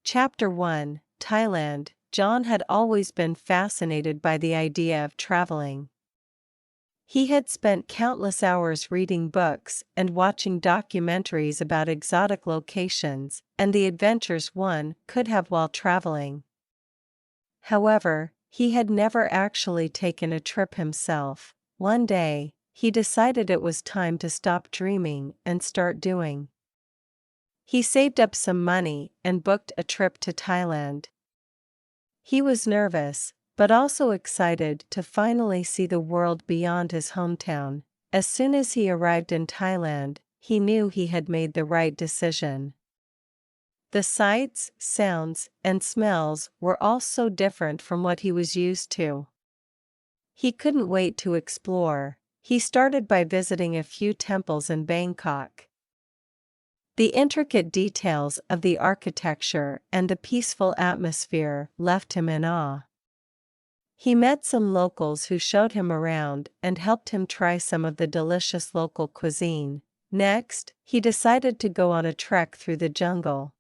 Chapter 1, Thailand. John had always been fascinated by the idea of traveling. He had spent countless hours reading books and watching documentaries about exotic locations and the adventures one could have while traveling. However, he had never actually taken a trip himself. One day, he decided it was time to stop dreaming and start doing. He saved up some money and booked a trip to Thailand. He was nervous, but also excited to finally see the world beyond his hometown. As soon as he arrived in Thailand, he knew he had made the right decision. The sights, sounds, and smells were all so different from what he was used to. He couldn't wait to explore. He started by visiting a few temples in Bangkok. The intricate details of the architecture and the peaceful atmosphere left him in awe. He met some locals who showed him around and helped him try some of the delicious local cuisine. Next, he decided to go on a trek through the jungle.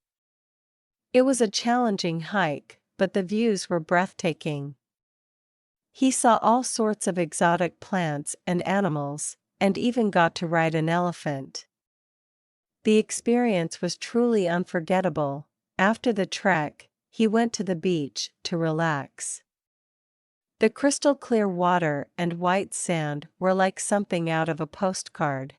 It was a challenging hike, but the views were breathtaking. He saw all sorts of exotic plants and animals, and even got to ride an elephant. The experience was truly unforgettable. After the trek, he went to the beach to relax. The crystal clear water and white sand were like something out of a postcard.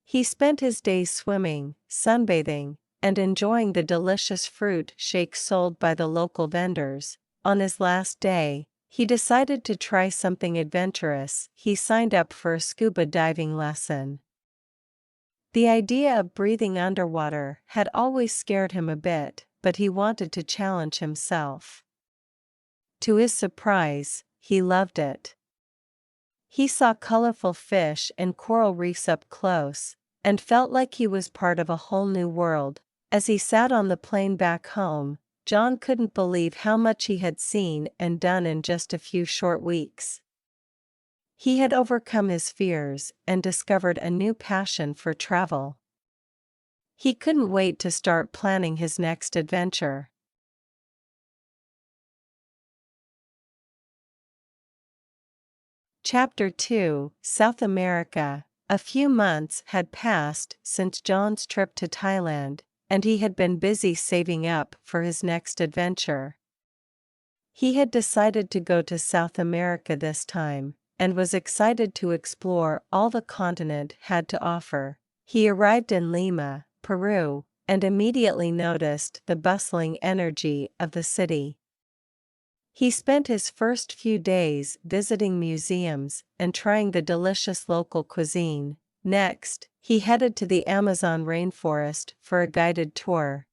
He spent his days swimming, sunbathing, and enjoying the delicious fruit shakes sold by the local vendors. On his last day, he decided to try something adventurous. He signed up for a scuba diving lesson. The idea of breathing underwater had always scared him a bit, but he wanted to challenge himself. To his surprise, he loved it. He saw colorful fish and coral reefs up close, and felt like he was part of a whole new world. As he sat on the plane back home, John couldn't believe how much he had seen and done in just a few short weeks. He had overcome his fears and discovered a new passion for travel. He couldn't wait to start planning his next adventure. Chapter 2, South America. A few months had passed since John's trip to Thailand, and he had been busy saving up for his next adventure. He had decided to go to South America this time, and was excited to explore all the continent had to offer. He arrived in Lima, Peru, and immediately noticed the bustling energy of the city. He spent his first few days visiting museums and trying the delicious local cuisine. Next, he headed to the Amazon rainforest for a guided tour.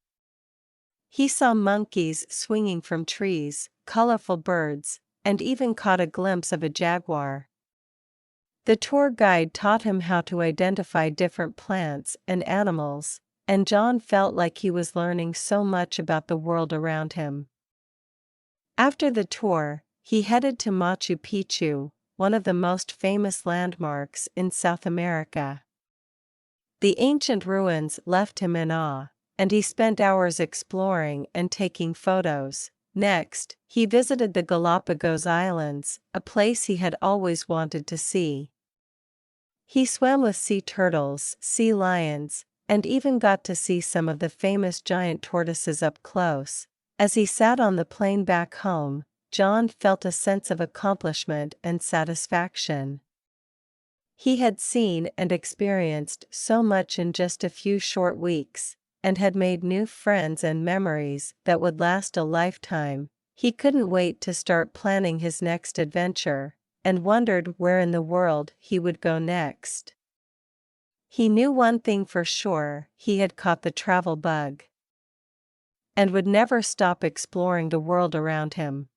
He saw monkeys swinging from trees, colorful birds, and even caught a glimpse of a jaguar. The tour guide taught him how to identify different plants and animals, and John felt like he was learning so much about the world around him. After the tour, he headed to Machu Picchu, one of the most famous landmarks in South America. The ancient ruins left him in awe, and he spent hours exploring and taking photos. Next, he visited the Galapagos Islands, a place he had always wanted to see. He swam with sea turtles, sea lions, and even got to see some of the famous giant tortoises up close. As he sat on the plane back home, John felt a sense of accomplishment and satisfaction. He had seen and experienced so much in just a few short weeks, and had made new friends and memories that would last a lifetime. He couldn't wait to start planning his next adventure, and wondered where in the world he would go next. He knew one thing for sure: he had caught the travel bug, and would never stop exploring the world around him.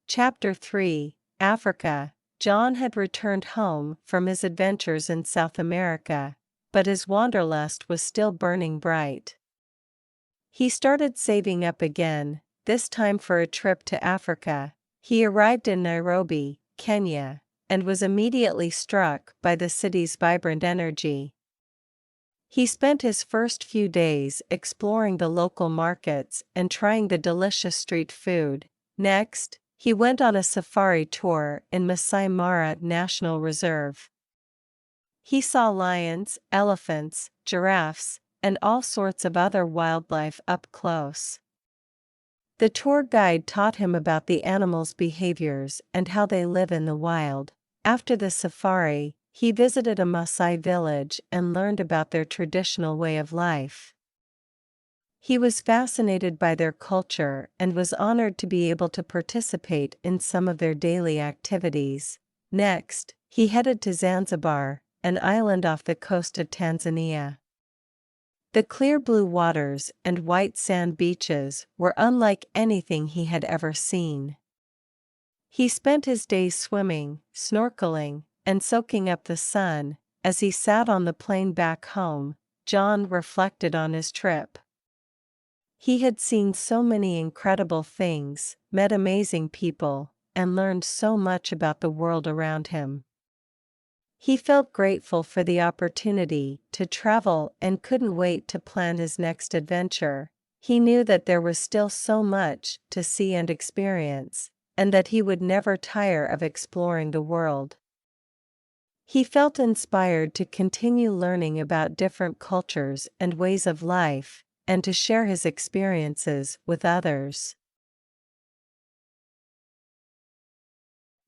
Chapter 3, Africa. John had returned home from his adventures in South America, but his wanderlust was still burning bright. He started saving up again, this time for a trip to Africa. He arrived in Nairobi, Kenya, and was immediately struck by the city's vibrant energy. He spent his first few days exploring the local markets and trying the delicious street food. Next, he went on a safari tour in Masai Mara National Reserve. He saw lions, elephants, giraffes, and all sorts of other wildlife up close. The tour guide taught him about the animals' behaviors and how they live in the wild. After the safari, he visited a Maasai village and learned about their traditional way of life. He was fascinated by their culture and was honored to be able to participate in some of their daily activities. Next, he headed to Zanzibar, an island off the coast of Tanzania. The clear blue waters and white sand beaches were unlike anything he had ever seen. He spent his days swimming, snorkeling, and soaking up the sun. As he sat on the plane back home, John reflected on his trip. He had seen so many incredible things, met amazing people, and learned so much about the world around him. He felt grateful for the opportunity to travel and couldn't wait to plan his next adventure. He knew that there was still so much to see and experience, and that he would never tire of exploring the world. He felt inspired to continue learning about different cultures and ways of life, and to share his experiences with others.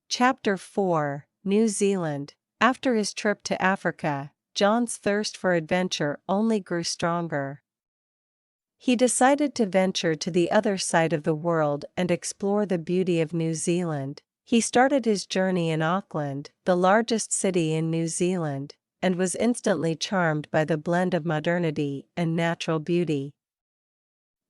Chapter 4: New Zealand. After his trip to Africa, John's thirst for adventure only grew stronger. He decided to venture to the other side of the world and explore the beauty of New Zealand. He started his journey in Auckland, the largest city in New Zealand, and was instantly charmed by the blend of modernity and natural beauty.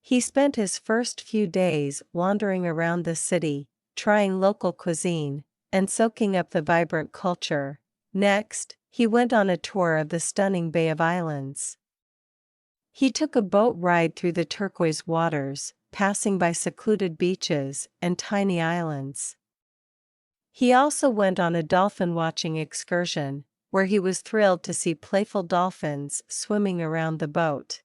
He spent his first few days wandering around the city, trying local cuisine, and soaking up the vibrant culture. Next, he went on a tour of the stunning Bay of Islands. He took a boat ride through the turquoise waters, passing by secluded beaches and tiny islands. He also went on a dolphin-watching excursion, where he was thrilled to see playful dolphins swimming around the boat.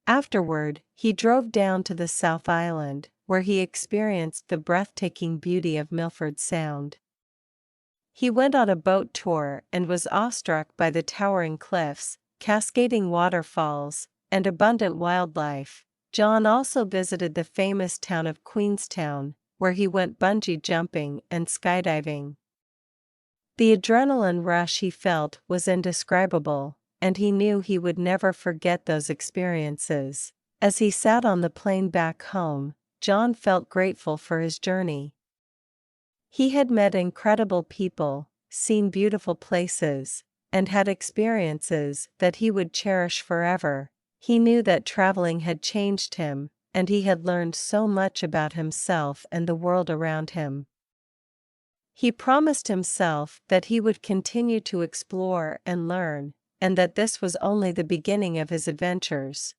Afterward, he drove down to the South Island, where he experienced the breathtaking beauty of Milford Sound. He went on a boat tour and was awestruck by the towering cliffs, cascading waterfalls, and abundant wildlife. John also visited the famous town of Queenstown, where he went bungee jumping and skydiving. The adrenaline rush he felt was indescribable, and he knew he would never forget those experiences. As he sat on the plane back home, John felt grateful for his journey. He had met incredible people, seen beautiful places, and had experiences that he would cherish forever. He knew that traveling had changed him, and he had learned so much about himself and the world around him. He promised himself that he would continue to explore and learn, and that this was only the beginning of his adventures.